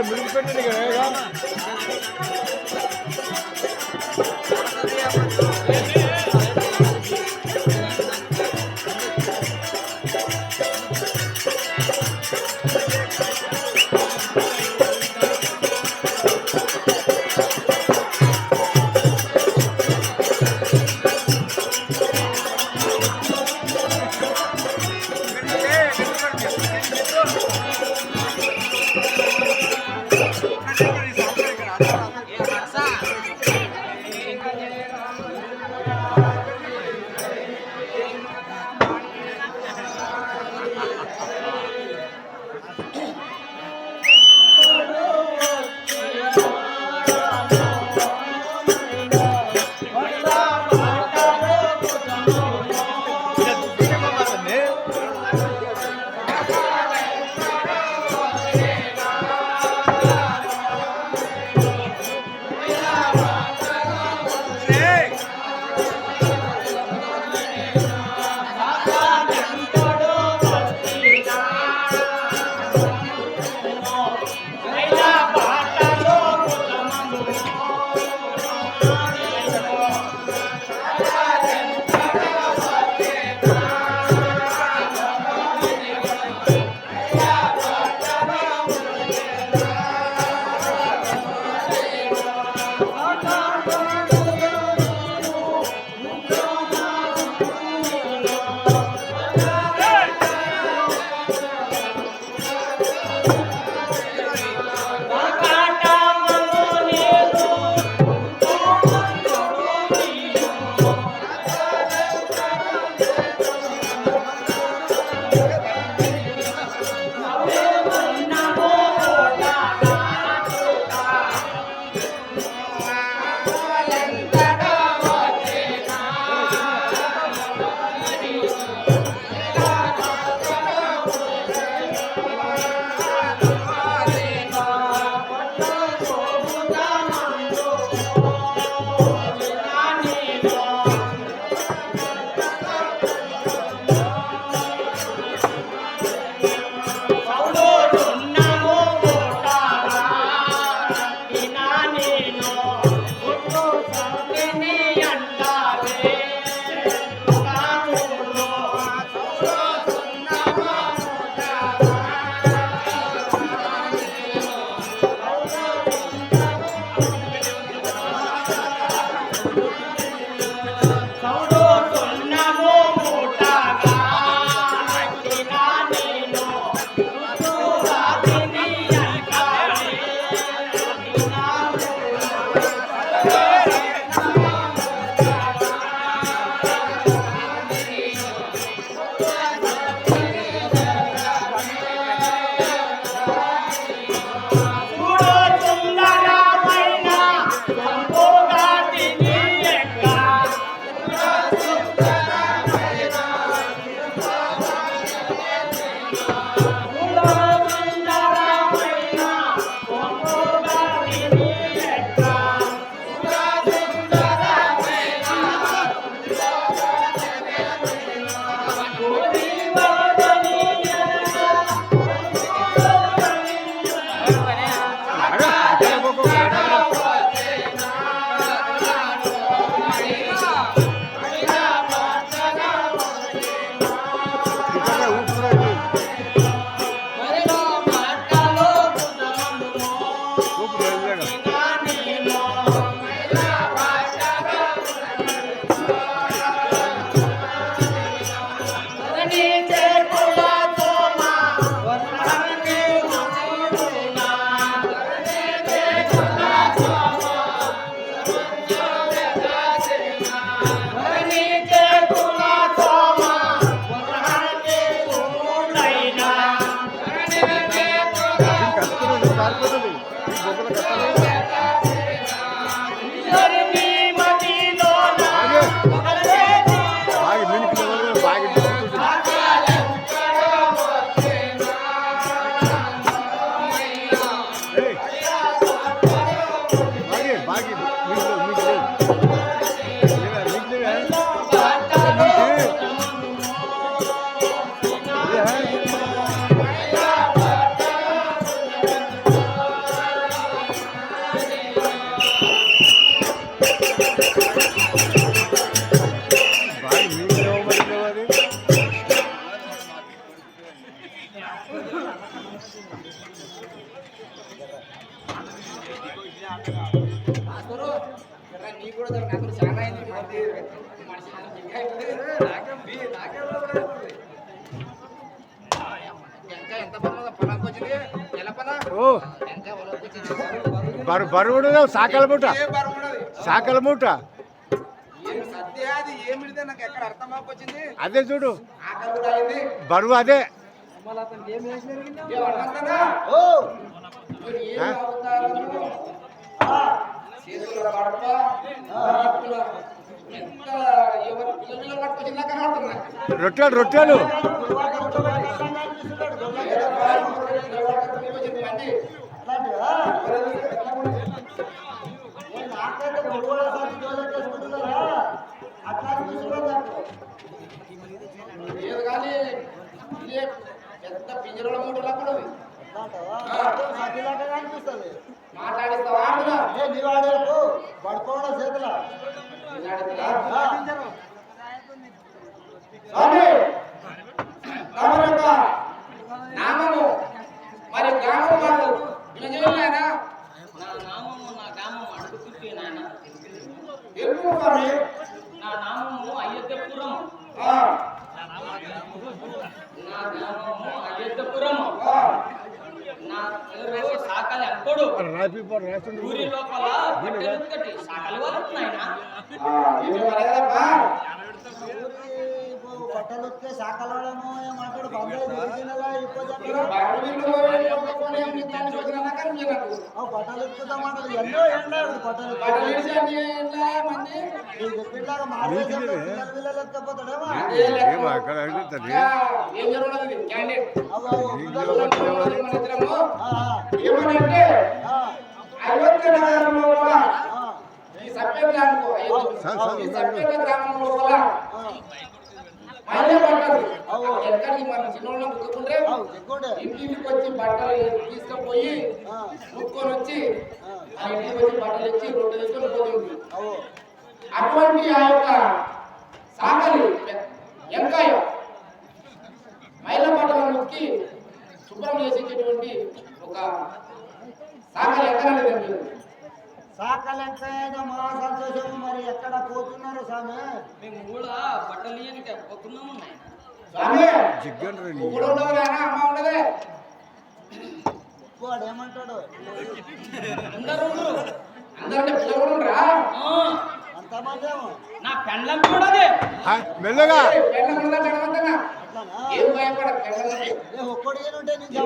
మునిగిపోయింది కదా. నీ కూడా నాకు చాలా అయింది మనిషి బరువుడు సాకల మూట సాకల మూట అదే చూడు బరువు అదే రొట్టెలు రొట్టెలు కానీ పెద్ద పింజరల మూటలా కూడా అనిపిస్తుంది మాట్లాడిస్తావా పడుకోవడం చేతుల నామము మరి గ్రామం వాళ్ళు నా నామము నా గ్రామము అడుగుతుంటే నాయన తెలుగు స్వామి నా నామము అయోధ్యపురం నా గ్రామము అయోధ్యపురం నా పేరు సాకలి అంకోడు ఊరి లోపల బట్టలు సాకలి వాళ్ళు నాయన బట్టలు వస్తే సాకలవడము ఏమంటాడు బట్టలు ఎక్కుతామంటారు ఎన్నో ఎండాడు బట్టలు పిల్లగా మాట్లాడే పిల్లలు ఎక్కపోతాడేమో ఎక్కడికి మన చిన్నోళ్ళ ముట్టుకుంటే ఇంటికి వచ్చి బట్టలు తీసుకుపోయి ముక్కొని వచ్చి ఆ ఇంటికి వచ్చి బట్టలు ఇచ్చి రొట్టె తీసుకొని పోతుంది. అటువంటి ఆ యొక్క సాకలి ఎంకాయ మైల బట్టలను నొక్కి శుభ్రం చేసేటటువంటి ఒక సాకలి ఎక్కడలేదు. సాకలెక్కైనా మా సంతోషం. మరి ఎక్కడ పోతున్నారు స్వామి? మేము కూడా బట్టలు పోతున్నాము వాడు ఏమంటాడు? అంతమంది నా పెండ్లం కూడా మెల్లగా ఒక్కడిగా ఉంటే నీకు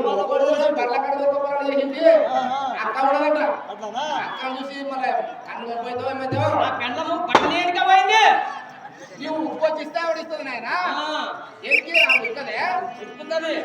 పెండ్లము పట్టలేనిగా పోయింది. నువ్వు ఉప్పు వచ్చిస్తే ఆవిడిస్తుంది నాయన ఏంటి ఆవిడ ఇస్తుందే చెప్తుంది.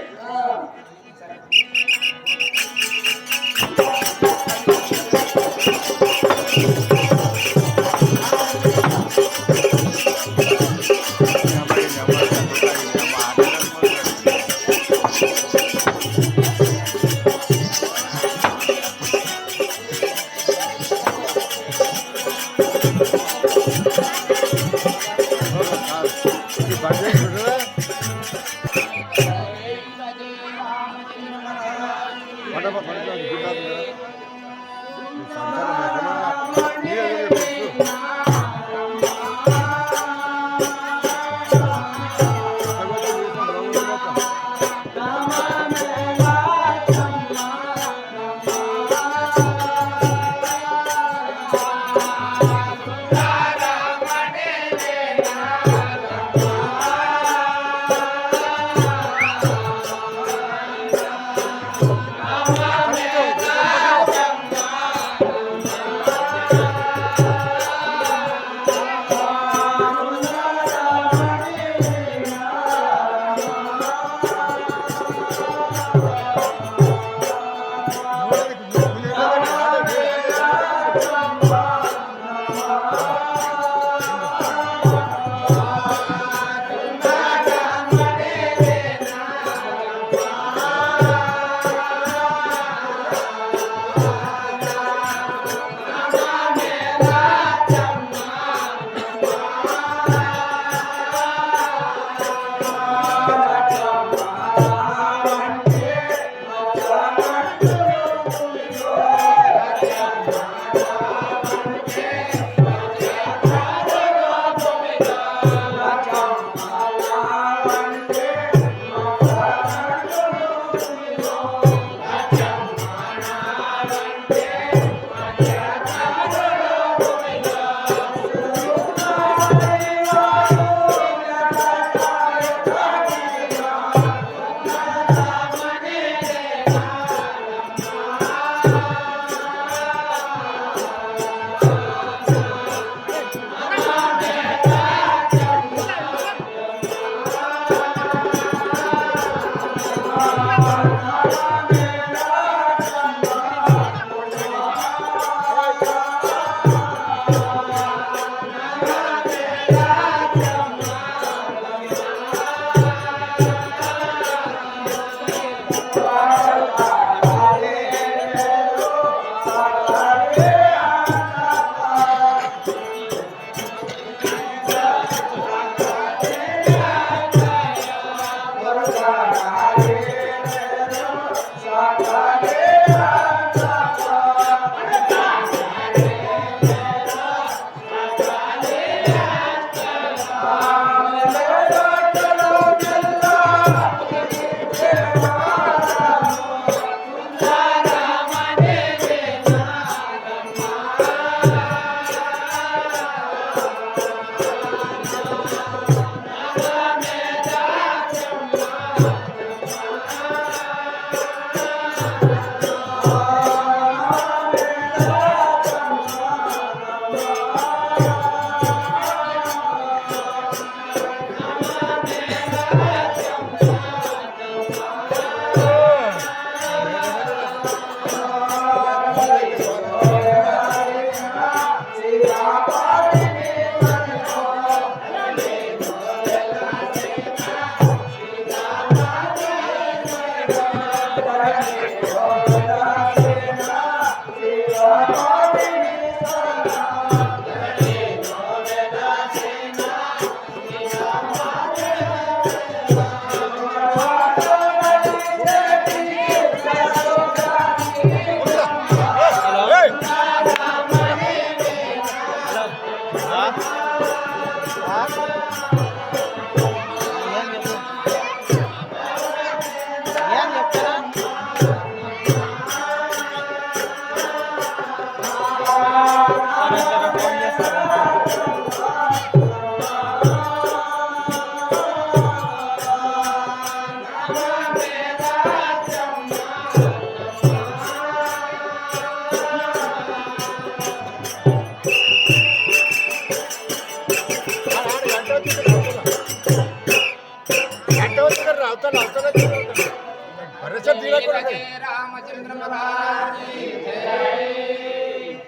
రామచంద్ర మహారాజ్ की जय।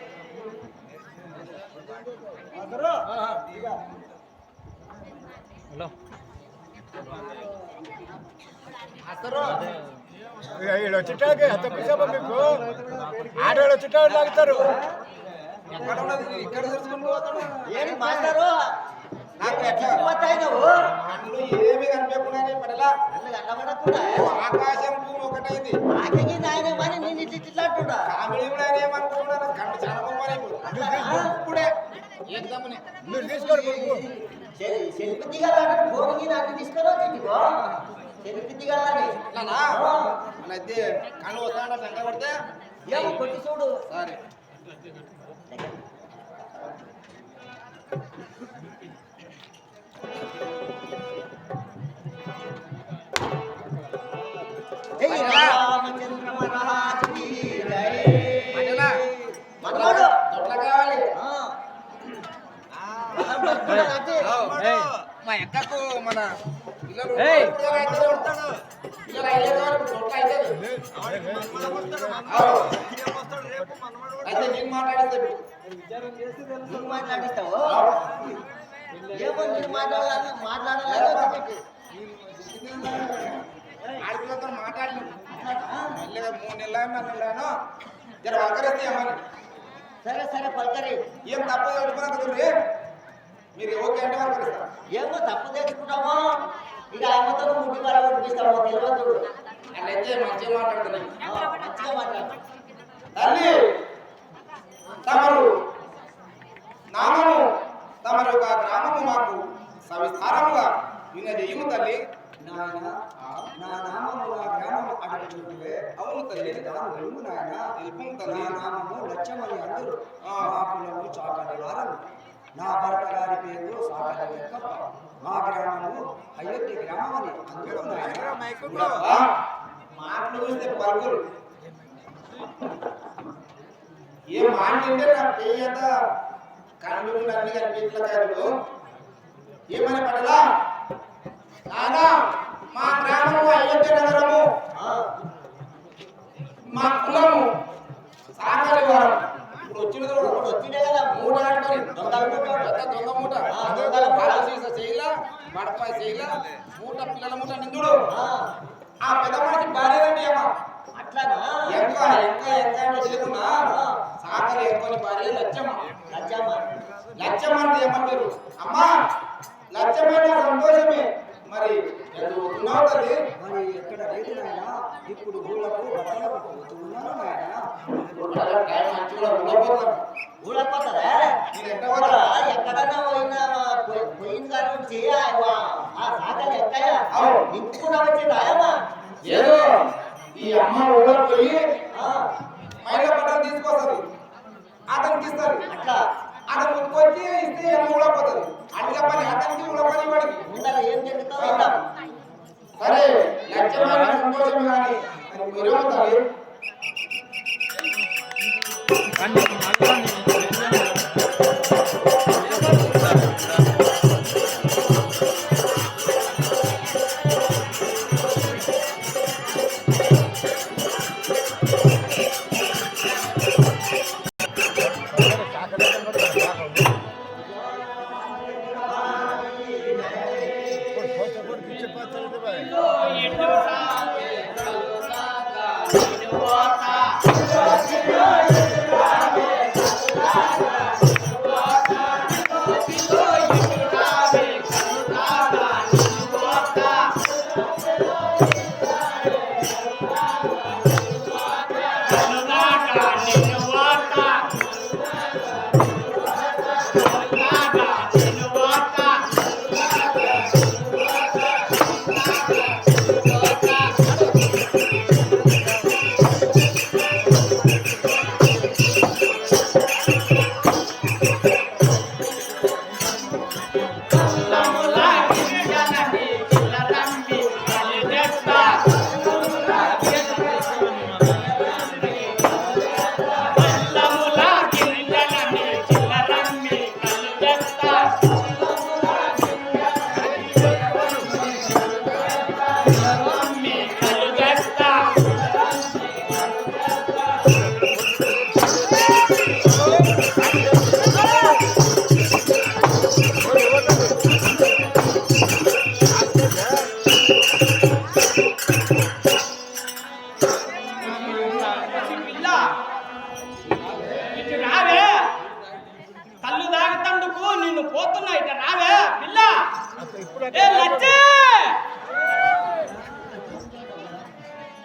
వీళ్ళు వచ్చేటాకే అంత పిసాబా మీకు ఆడవాళ్ళు వచ్చేటాడు లాగుతారు. ఎక్కడ ఉన్నది ఇక్కడ చూసుకుంటూ పోతాడు. ఏమి మాస్టారు నాకు ఎట్లా పోతాయి నువ్వు కళ్ళు ఏమి కనిపించకుండా పడలా కన్నబడకుండా ఆకాశం భూమి ఒకటైంది. ఆకలి నాయన మరి నేను ఇట్లా కామెడీ కూడా ఏమనుకుంటున్నాను కళ్ళు చాలా బొమ్మలు ఇప్పుడే ఏకదమ్మనే మీరు తీసుకోరు కొడుకు. సెల్ఫీ దిగాలని భోగి నాకు తీసుకురా సెల్ఫీ దిగాలని అట్లానా మన అయితే కళ్ళు వస్తాడ శంక పడితే ఏమో కొట్టి చూడు సరే రామచంద్ర మహారాజ్ की जय। మండలా మాట్లాడు తొట్ల కావాలి. మా ఎక్కకు మన పిల్లలు పిల్లలు అయితే కావాలి తొట్ల అయితే నేను మాట్లాడిస్తే నువ్వు మాట్లాడిస్తావు ఏమో నేను మాట్లాడాలి ఆడపిల్లతో మాట్లాడినాం మెల్లగా 3 నెలలు జర వకరిస్తే ఏమని సరే సరే పలకరి ఏం తప్పు కట్టుకున్నా మీరు ఓకే అంటే వకరిస్తా ఏమో తప్పు తెచ్చుకుంటామో ఇక ఆయనతో ముట్టి వర కొట్టిస్తామో తెలియదు అట్లయితే మంచిగా మాట్లాడుతున్నాయి. మంచిగా మాట్లాడు తల్లి తమరు నామము తమరు ఒక గ్రామము మాకు సవిస్తారముగా వినజేయము తల్లి. నాయన నా నామము నా గ్రామము అడుగుతుంటే అవును తల్లి వెలుగు నాయన తెలుపు నా తల్లి. నామము లక్ష్యమని అందరూ మా కులము చాకలి వారలు నా భర్త గారి పేరు సాకలి వెంకప్ప మా గ్రామము అయోధ్య గ్రామం అని అందరూ నాయన ఆ, మాటలు చూస్తే పలుకులు ఏ మాట అంటే నా పేయంత కళ్ళు అన్ని కనిపించలేదు ఏమని పడలా నానా మా గ్రామము అయోధ్య నగరము మా కులము సాగలి వారం ఇప్పుడు వచ్చినది ఇప్పుడు వచ్చిండే కదా మూట కట్టుకొని దొంగల మూట. పెద్ద దొంగ మూట దొంగల మూట. సీస చేయలా మడపాయ చేయలా మూట పిల్లల మూట నిందుడు ఆ, ఆ పెద్ద మనిషి భార్య ఇప్పుడు ఊళ్ళకు బట్టలకు పోతున్నాను నాయన. టైం మంచిగా ఉండబోతుంది. ఊడపోతుందా నేను ఎట్లా పోతా? ఎక్కడన్నా పోయిన కాడ నుంచి ఆ సాకలు ఎక్కడ అవు. నింపుకున్నా వచ్చి రాయమ్మా ఏదో ఈ అమ్మ ఊళ్ళో పోయి మహిళ బట్టలు తీసుకొస్తుంది, అతనికి ఇస్తారు. అట్లా అతను ముట్టుకొచ్చి ఇస్తే అమ్మ ఊడపోతుంది. అట్లా పని అతనికి ఊడపని వాడికి. ముందర ఏం జరుగుతుందో విందాం. సరే లక్ష్యమైన సంతోషం కానీ మరి మీరేమవుతారు?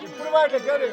ఇప్పుడు మాట సరే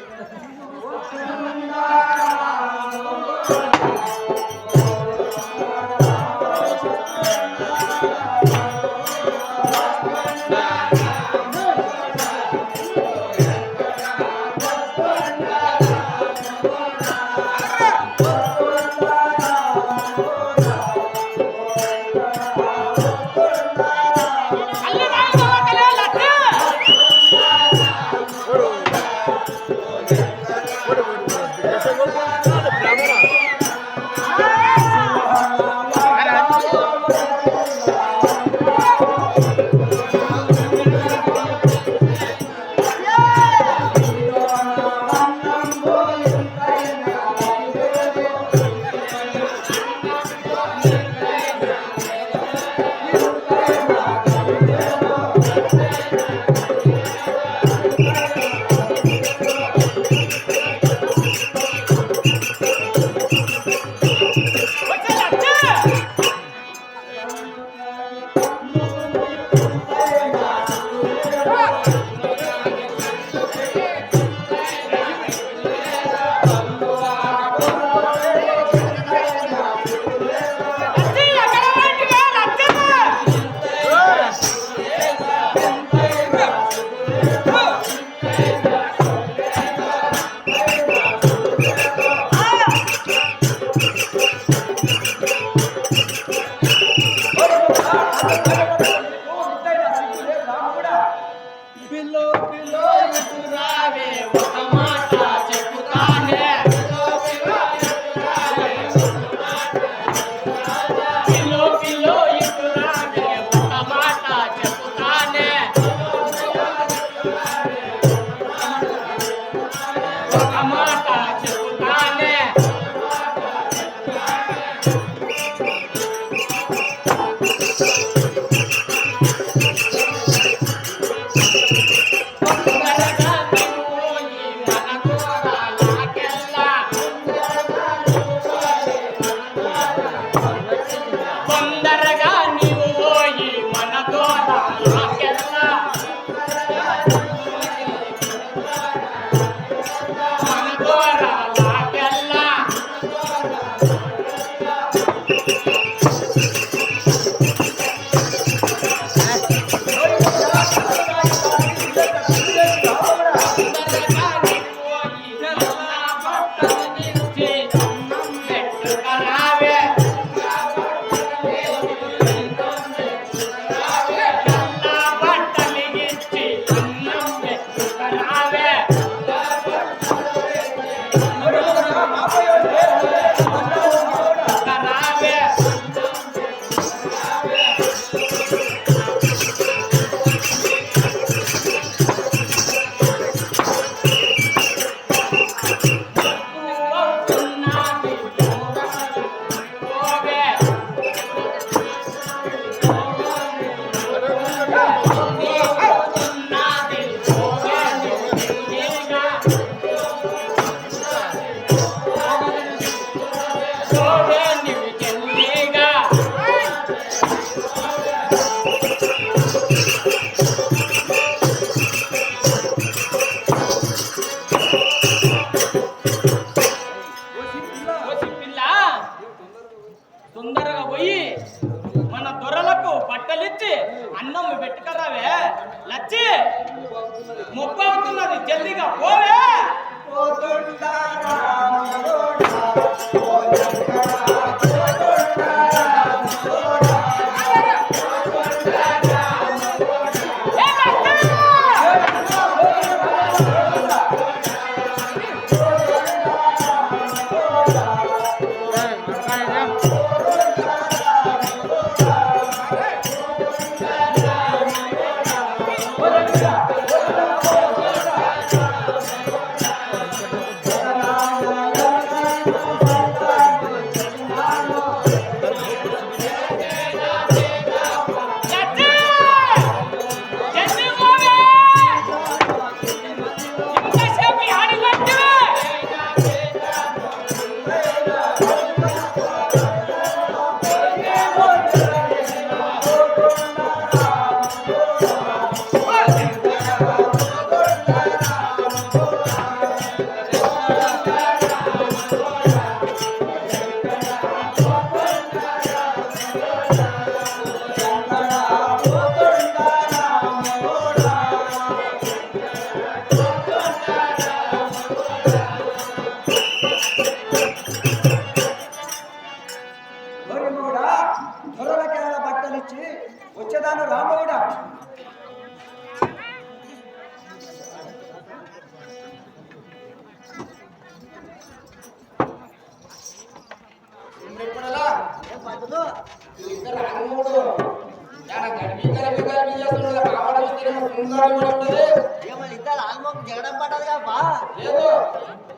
లేదప్పా లేదు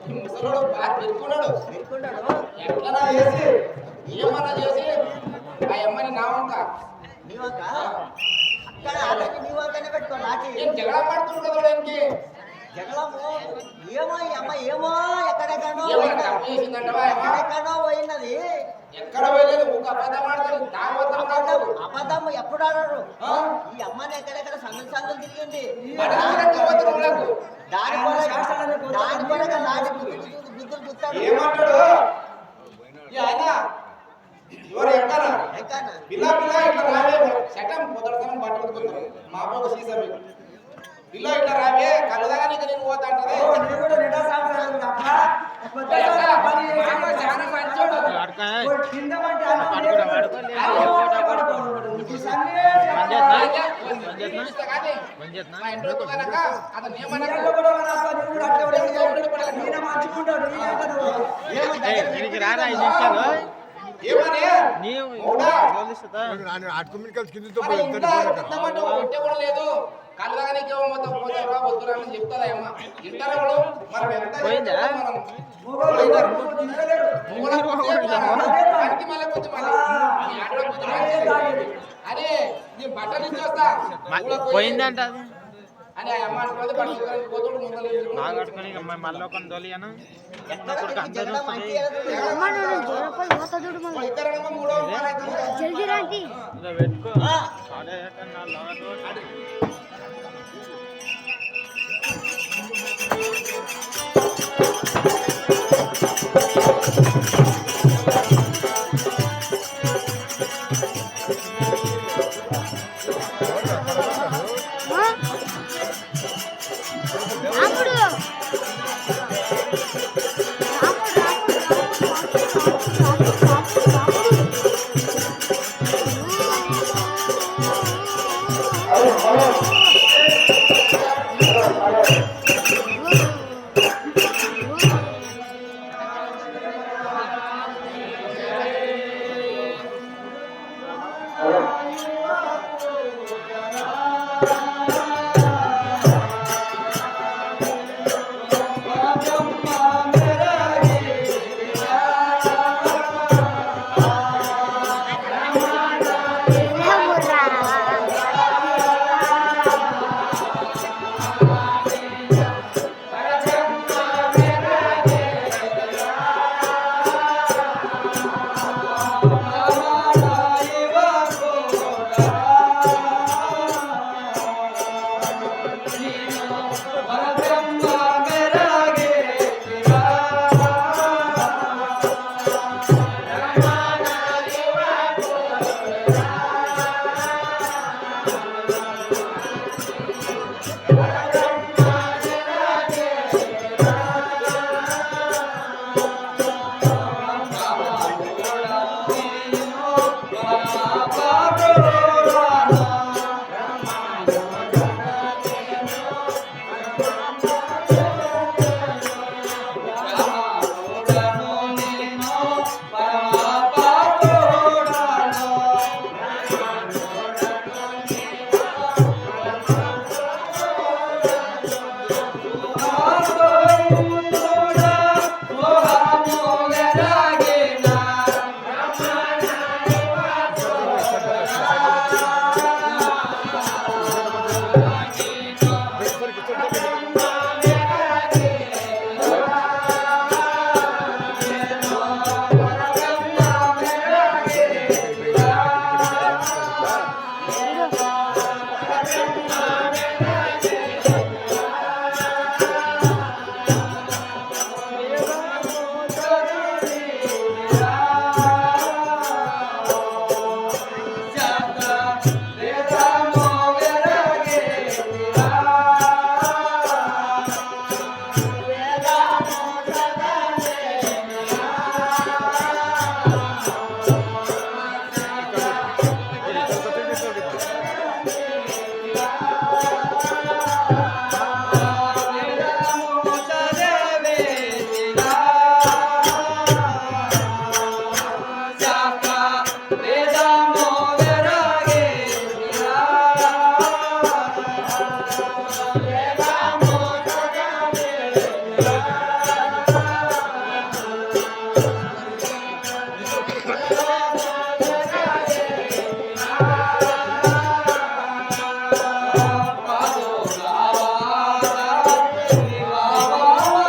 ఈ ముసలోడు బాగా పెట్టుకున్నాడు పెట్టుకుంటాడు ఎట్లనా చేసి ఏమన్నా చేసి ఆ అమ్మని నా వంక నీవంక అక్కడ అతనికి నీవంకనే పెట్టుకో నాటి నేను జగడ పడుతుండదు ఆయనకి జగలము ఏమో ఈ అమ్మ ఏమో ఎక్కడెక్కడో ఏమన్నా తప్పు చేసిందంటవా ఆ అమ్మ? ఎక్కడెక్కడో పోయినది ఎక్కడ పోయలేదు ఒక అబద్ధం ఆడతాడు దాగవద్దం కాదు అబద్ధం ఎప్పుడు ఆడరు ఆ? ఈ అమ్మని ఎక్కడెక్కడ సందులు సందులు తిరిగింది అడగడానికి పోతే రోజులకు దాని కొరగా నాటి గుద్దులు గుత్తాడు ఏమంటాడు ఈ ఆయన ఎవరు ఎక్కడ ఎక్కన పిల్ల పిల్ల ఇట్లా రావే శటం పొదడతనం బట్టలు కొడుతారు మా బాబు సీసా పిల్ల ఇట్లా రావే కలుదాగా నీకు నేను పోతా అంటది నేను కూడా నిండా సంవత్సరాలు తప్ప చాలా మంచోడు తిందామంటే అన్నం పడుకోడు ఈ సందేశం చూపిస్తా కానీ మా ఇంట్లో కనుక అతను ఏమన్నా నీళ్ళు కూడా మన అబ్బా నువ్వు కూడా అట్లే ఉండేది. ఈయన మంచుకుంటాడు నీ అంటాడు. ఏమని మూడా? ನಾನು ಆಟ್ಕೊಂಬಿನ కిందతో మరి ఇంకా తిందామంటే ఒట్టే కూడా లేదు కళ్ళగా నీకేమో మొత్తం పోతారా వద్దురా అని చెప్తారా అమ్మ ఇంటారా వాళ్ళు మనం ఎంత చెప్తామో మనం మొగోళ్ళు ఎవరు తినలేరు. దానికి మళ్ళీ కొంచెం మళ్ళీ ఈ ఆటలో కొంచెం మంచిది. అరే నీ బట్టలు ఇచ్చేస్తా పోయిందంట అని ఆ అమ్మ అనుకున్నది బట్టలు పోతుడు ముందర బాగా కట్టుకొని మళ్ళీ ఒక తోలియను ఎక్కడ జగడం మంచి ఇద్దరు మూడో పెట్టుకో ఆ.